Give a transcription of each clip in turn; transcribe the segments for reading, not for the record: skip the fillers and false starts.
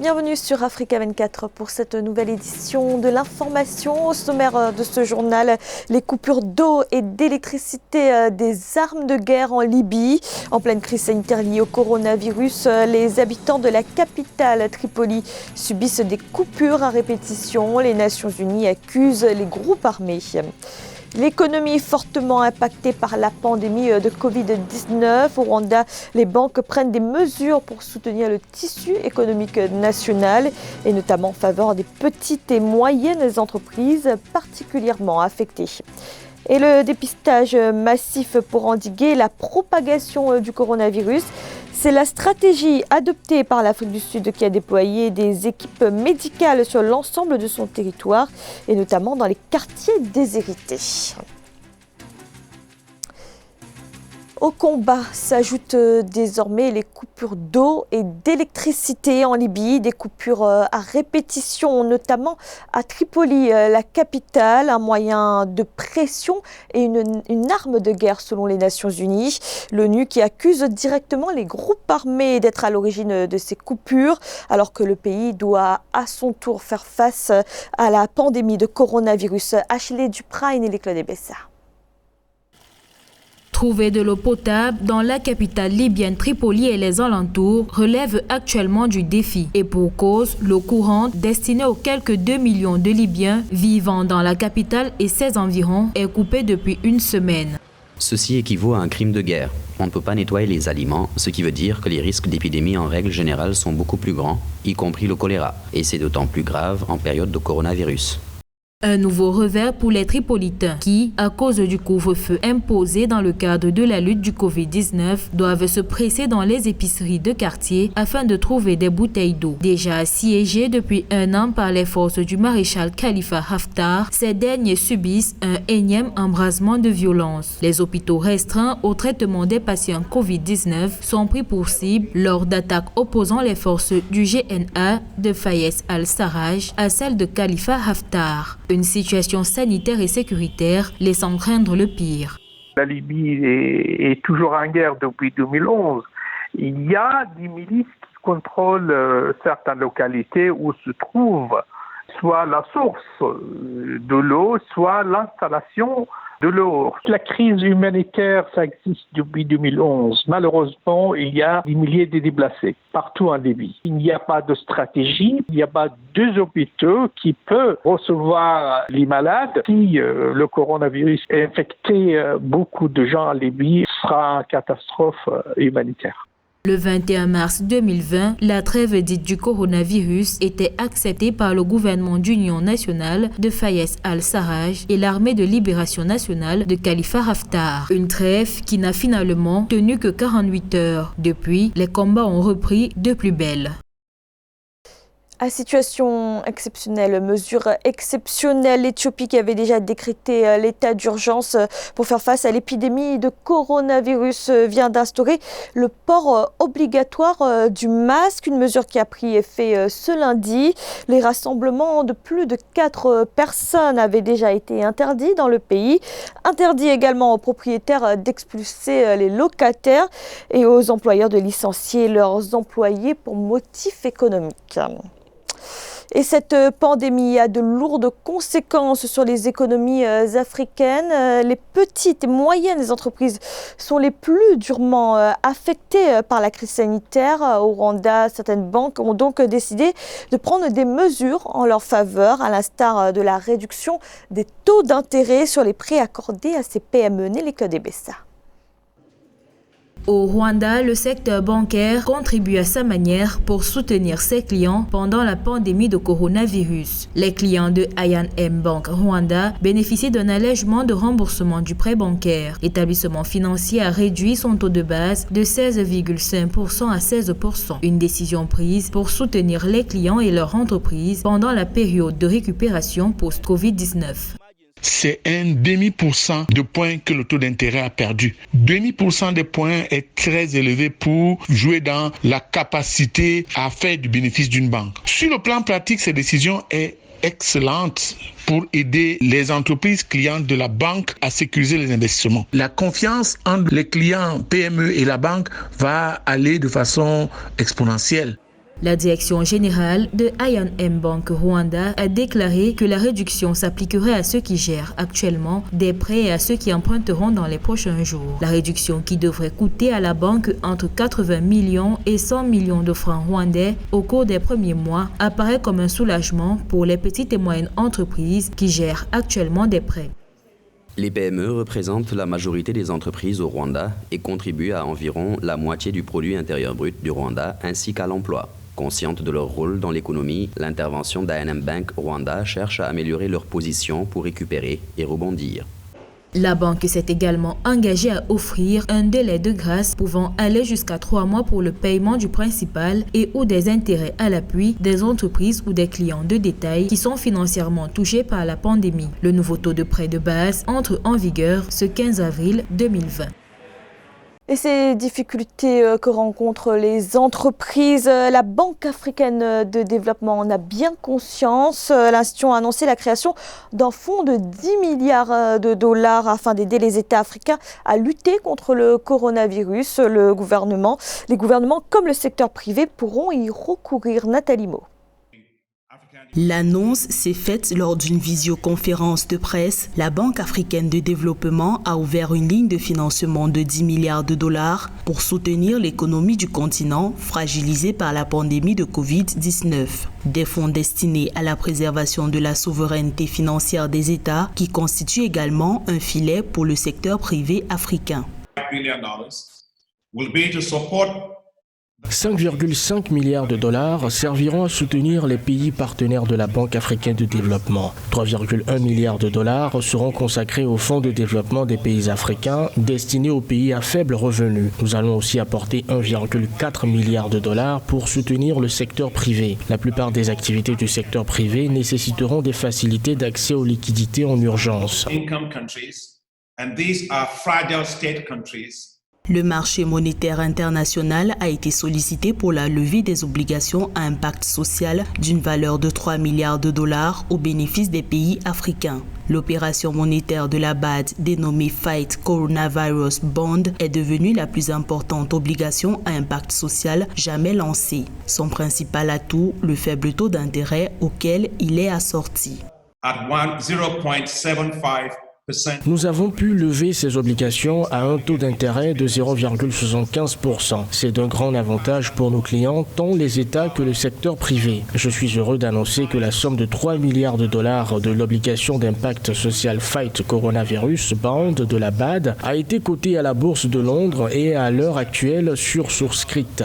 Bienvenue sur Africa 24 pour cette nouvelle édition de l'information. Au sommaire de ce journal, les coupures d'eau et d'électricité des armes de guerre en Libye. En pleine crise sanitaire liée au coronavirus, les habitants de la capitale Tripoli subissent des coupures à répétition. Les Nations Unies accusent les groupes armés. L'économie fortement impactée par la pandémie de Covid-19. Au Rwanda, les banques prennent des mesures pour soutenir le tissu économique national et notamment en faveur des petites et moyennes entreprises particulièrement affectées. Et le dépistage massif pour endiguer la propagation du coronavirus. C'est la stratégie adoptée par l'Afrique du Sud qui a déployé des équipes médicales sur l'ensemble de son territoire et notamment dans les quartiers déshérités. Au combat s'ajoutent désormais les coupures d'eau et d'électricité en Libye, des coupures à répétition, notamment à Tripoli, la capitale, un moyen de pression et une arme de guerre selon les Nations Unies. L'ONU qui accuse directement les groupes armés d'être à l'origine de ces coupures, alors que le pays doit à son tour faire face à la pandémie de coronavirus. Ashley Duprine et l'éclat des Bessa. Trouver de l'eau potable dans la capitale libyenne Tripoli et les alentours relève actuellement du défi. Et pour cause, l'eau courante destinée aux quelques 2 millions de Libyens vivant dans la capitale et ses environs est coupée depuis une semaine. Ceci équivaut à un crime de guerre. On ne peut pas nettoyer les aliments, ce qui veut dire que les risques d'épidémie en règle générale sont beaucoup plus grands, y compris le choléra. Et c'est d'autant plus grave en période de coronavirus. Un nouveau revers pour les Tripolitains qui, à cause du couvre-feu imposé dans le cadre de la lutte du Covid-19, doivent se presser dans les épiceries de quartier afin de trouver des bouteilles d'eau. Déjà assiégés depuis un an par les forces du maréchal Khalifa Haftar, ces derniers subissent un énième embrasement de violence. Les hôpitaux restreints au traitement des patients Covid-19 sont pris pour cible lors d'attaques opposant les forces du GNA de Fayez al-Sarraj à celles de Khalifa Haftar. Une situation sanitaire et sécuritaire laissant craindre le pire. La Libye est toujours en guerre depuis 2011. Il y a des milices qui contrôlent certaines localités où se trouve soit la source de l'eau, soit l'installation de l'eau. La crise humanitaire, ça existe depuis 2011. Malheureusement, il y a des milliers de déplacés partout en Libye. Il n'y a pas de stratégie, il n'y a pas deux hôpitaux qui peuvent recevoir les malades. Si le coronavirus a infecté beaucoup de gens en Libye, ce sera une catastrophe humanitaire. Le 21 mars 2020, la trêve dite du coronavirus était acceptée par le gouvernement d'union nationale de Fayez al-Sarraj et l'armée de libération nationale de Khalifa Haftar. Une trêve qui n'a finalement tenu que 48 heures. Depuis, les combats ont repris de plus belle. À situation exceptionnelle, mesure exceptionnelle, l'Éthiopie qui avait déjà décrété l'état d'urgence pour faire face à l'épidémie de coronavirus vient d'instaurer le port obligatoire du masque, une mesure qui a pris effet ce lundi. Les rassemblements de plus de 4 personnes avaient déjà été interdits dans le pays. Interdit également aux propriétaires d'expulser les locataires et aux employeurs de licencier leurs employés pour motif économique. Et cette pandémie a de lourdes conséquences sur les économies africaines. Les petites et moyennes entreprises sont les plus durement affectées par la crise sanitaire. Au Rwanda, certaines banques ont donc décidé de prendre des mesures en leur faveur, à l'instar de la réduction des taux d'intérêt sur les prêts accordés à ces PME. Nelly Kodebessa. Au Rwanda, le secteur bancaire contribue à sa manière pour soutenir ses clients pendant la pandémie de coronavirus. Les clients de I&M Bank Rwanda bénéficient d'un allègement de remboursement du prêt bancaire. L'établissement financier a réduit son taux de base de 16,5% à 16%. Une décision prise pour soutenir les clients et leurs entreprises pendant la période de récupération post-Covid-19. C'est un demi% de points que le taux d'intérêt a perdu. Demi% des points est très élevé pour jouer dans la capacité à faire du bénéfice d'une banque. Sur le plan pratique, cette décision est excellente pour aider les entreprises clientes de la banque à sécuriser les investissements. La confiance entre les clients PME et la banque va aller de façon exponentielle. La direction générale de I&M Bank Rwanda a déclaré que la réduction s'appliquerait à ceux qui gèrent actuellement des prêts et à ceux qui emprunteront dans les prochains jours. La réduction, qui devrait coûter à la banque entre 80 millions et 100 millions de francs rwandais au cours des premiers mois, apparaît comme un soulagement pour les petites et moyennes entreprises qui gèrent actuellement des prêts. Les PME représentent la majorité des entreprises au Rwanda et contribuent à environ la moitié du produit intérieur brut du Rwanda ainsi qu'à l'emploi. Consciente de leur rôle dans l'économie, l'intervention d'I&M Bank Rwanda cherche à améliorer leur position pour récupérer et rebondir. La banque s'est également engagée à offrir un délai de grâce pouvant aller jusqu'à 3 mois pour le paiement du principal et ou des intérêts à l'appui des entreprises ou des clients de détail qui sont financièrement touchés par la pandémie. Le nouveau taux de prêt de base entre en vigueur ce 15 avril 2020. Et ces difficultés que rencontrent les entreprises, la Banque africaine de développement en a bien conscience. L'institution a annoncé la création d'un fonds de 10 milliards de dollars afin d'aider les États africains à lutter contre le coronavirus. Les gouvernements comme le secteur privé pourront y recourir. Nathalie Mo. L'annonce s'est faite lors d'une visioconférence de presse. La Banque africaine de développement a ouvert une ligne de financement de 10 milliards de dollars pour soutenir l'économie du continent fragilisée par la pandémie de Covid-19. Des fonds destinés à la préservation de la souveraineté financière des États qui constituent également un filet pour le secteur privé africain. 5,5 milliards de dollars serviront à soutenir les pays partenaires de la Banque africaine de développement. 3,1 milliards de dollars seront consacrés au Fonds de développement des pays africains destinés aux pays à faible revenu. Nous allons aussi apporter 1,4 milliard de dollars pour soutenir le secteur privé. La plupart des activités du secteur privé nécessiteront des facilités d'accès aux liquidités en urgence. Le marché monétaire international a été sollicité pour la levée des obligations à impact social d'une valeur de 3 milliards de dollars au bénéfice des pays africains. L'opération monétaire de la BAD, dénommée Fight Coronavirus Bond, est devenue la plus importante obligation à impact social jamais lancée. Son principal atout, le faible taux d'intérêt auquel il est assorti. Nous avons pu lever ces obligations à un taux d'intérêt de 0,75%. C'est d'un grand avantage pour nos clients, tant les États que le secteur privé. Je suis heureux d'annoncer que la somme de 3 milliards de dollars de l'obligation d'impact social Fight Coronavirus Bond de la BAD a été cotée à la Bourse de Londres et est à l'heure actuelle sursouscrite.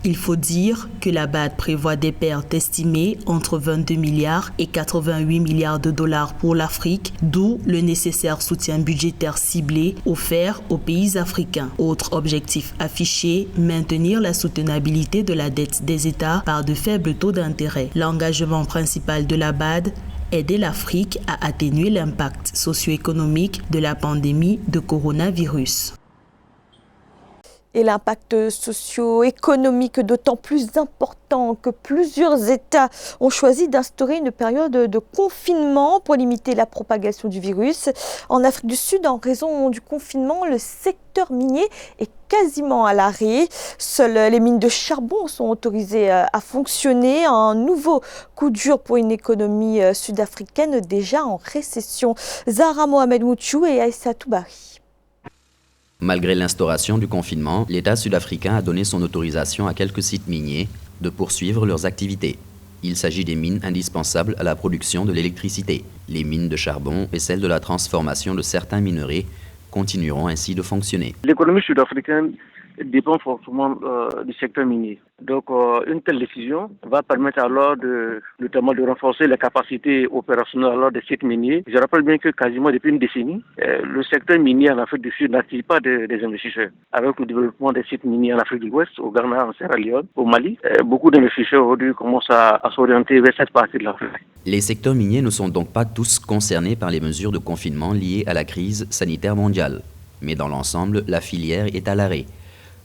Il faut dire que la BAD prévoit des pertes estimées entre 22 milliards et 88 milliards de dollars pour l'Afrique, d'où le nécessaire soutien budgétaire ciblé offert aux pays africains. Autre objectif affiché, maintenir la soutenabilité de la dette des États par de faibles taux d'intérêt. L'engagement principal de la BAD, aider l'Afrique à atténuer l'impact socio-économique de la pandémie de coronavirus. Et l'impact socio-économique d'autant plus important que plusieurs États ont choisi d'instaurer une période de confinement pour limiter la propagation du virus. En Afrique du Sud, en raison du confinement, le secteur minier est quasiment à l'arrêt. Seules les mines de charbon sont autorisées à fonctionner. Un nouveau coup dur pour une économie sud-africaine déjà en récession. Zahra Mohamed Mouchou et Aïssa Toubari. Malgré l'instauration du confinement, l'État sud-africain a donné son autorisation à quelques sites miniers de poursuivre leurs activités. Il s'agit des mines indispensables à la production de l'électricité. Les mines de charbon et celles de la transformation de certains minerais continueront ainsi de fonctionner. L'économie sud-africaine dépend fortement du secteur minier. Donc une telle décision va permettre alors notamment de renforcer les capacités opérationnelles alors des sites miniers. Je rappelle bien que quasiment depuis une décennie, le secteur minier en Afrique du Sud n'attire pas des investisseurs. Avec le développement des sites miniers en Afrique de l'Ouest, au Ghana, en Sierra Leone, au Mali, beaucoup d'investisseurs aujourd'hui commencent à s'orienter vers cette partie de l'Afrique. Les secteurs miniers ne sont donc pas tous concernés par les mesures de confinement liées à la crise sanitaire mondiale. Mais dans l'ensemble, la filière est à l'arrêt.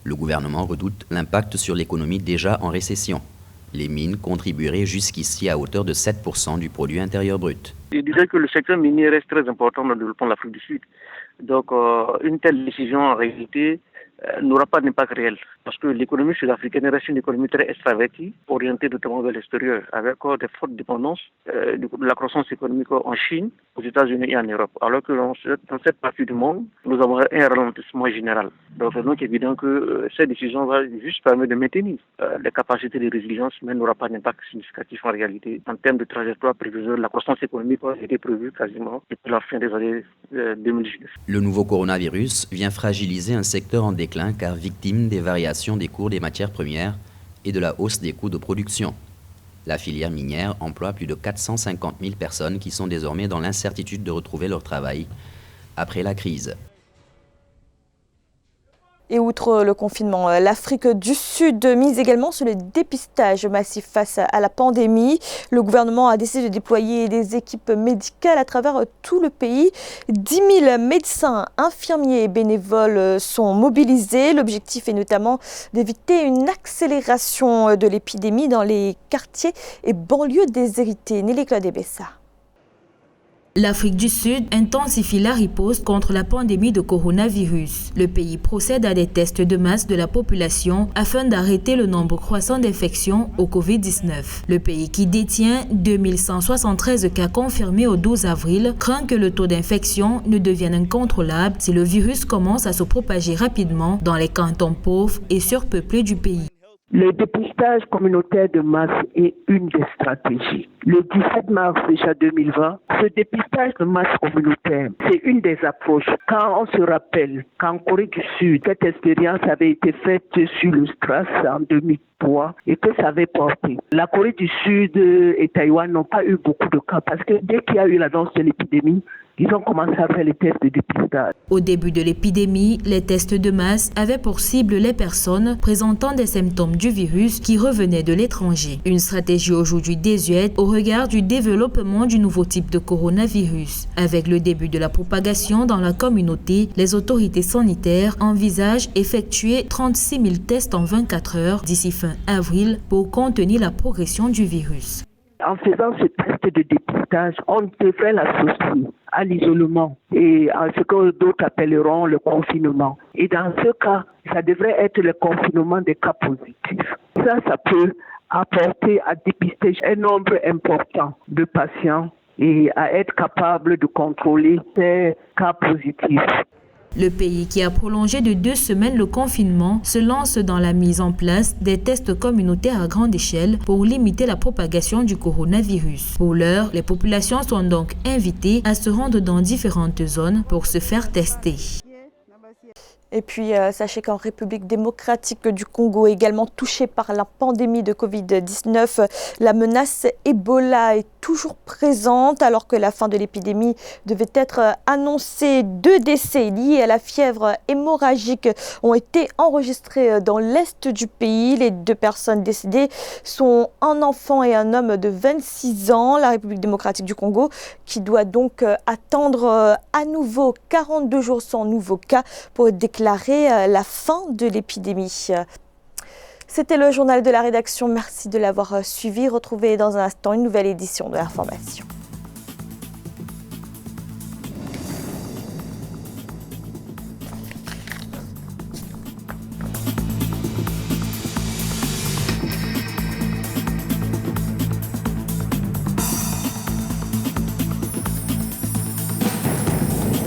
Le gouvernement redoute l'impact sur l'économie déjà en récession. Les mines contribueraient jusqu'ici à hauteur de 7% du produit intérieur brut. Je dirais que le secteur minier reste très important dans le développement de l'Afrique du Sud. Donc une telle décision en réalité n'aura pas d'impact réel. Parce que l'économie sud-africaine reste une économie très extravertie, orientée notamment vers l'extérieur, avec des fortes dépendances de la croissance économique en Chine, aux États-Unis et en Europe. Alors que dans cette partie du monde, nous avons un ralentissement général. Donc c'est donc évident que cette décision va juste permettre de maintenir les capacités de résilience, mais n'aura pas d'impact significatif en réalité en termes de trajectoire prévisionnelle. La croissance économique a été prévue quasiment depuis la fin des années 2019. Le nouveau coronavirus vient fragiliser un secteur en déclin car victime des variations des cours des matières premières et de la hausse des coûts de production. La filière minière emploie plus de 450 000 personnes qui sont désormais dans l'incertitude de retrouver leur travail après la crise. Et outre le confinement, l'Afrique du Sud mise également sur le dépistage massif face à la pandémie. Le gouvernement a décidé de déployer des équipes médicales à travers tout le pays. 10 000 médecins, infirmiers et bénévoles sont mobilisés. L'objectif est notamment d'éviter une accélération de l'épidémie dans les quartiers et banlieues déshérités. Nelly Claude Bessa. L'Afrique du Sud intensifie la riposte contre la pandémie de coronavirus. Le pays procède à des tests de masse de la population afin d'arrêter le nombre croissant d'infections au Covid-19. Le pays qui détient 2173 cas confirmés au 12 avril craint que le taux d'infection ne devienne incontrôlable si le virus commence à se propager rapidement dans les cantons pauvres et surpeuplés du pays. Le dépistage communautaire de masse est une des stratégies. Le 17 mars déjà 2020, ce dépistage de masse communautaire, c'est une des approches. Quand on se rappelle qu'en Corée du Sud, cette expérience avait été faite sur le STRAS en 2003 et que ça avait porté. La Corée du Sud et Taïwan n'ont pas eu beaucoup de cas parce que dès qu'il y a eu l'annonce de l'épidémie, ils ont commencé à faire les tests de dépistage. Au début de l'épidémie, les tests de masse avaient pour cible les personnes présentant des symptômes du virus qui revenaient de l'étranger. Une stratégie aujourd'hui désuète au regard du développement du nouveau type de coronavirus. Avec le début de la propagation dans la communauté, les autorités sanitaires envisagent effectuer 36 000 tests en 24 heures d'ici fin avril pour contenir la progression du virus. En faisant ce test de dépistage, on devrait l'associer à l'isolement et à ce que d'autres appelleront le confinement. Et dans ce cas, ça devrait être le confinement des cas positifs. Ça peut apporter à dépister un nombre important de patients et à être capable de contrôler ces cas positifs. Le pays qui a prolongé de 2 semaines le confinement se lance dans la mise en place des tests communautaires à grande échelle pour limiter la propagation du coronavirus. Pour l'heure, les populations sont donc invitées à se rendre dans différentes zones pour se faire tester. Et puis, sachez qu'en République démocratique du Congo, également touchée par la pandémie de Covid-19, la menace Ebola est toujours présente alors que la fin de l'épidémie devait être annoncée. 2 décès liés à la fièvre hémorragique ont été enregistrés dans l'est du pays. Les 2 personnes décédées sont un enfant et un homme de 26 ans. La République démocratique du Congo qui doit donc attendre à nouveau 42 jours sans nouveau cas pour déclarer la fin de l'épidémie. C'était le journal de la rédaction. Merci de l'avoir suivi. Retrouvez dans un instant une nouvelle édition de l'information.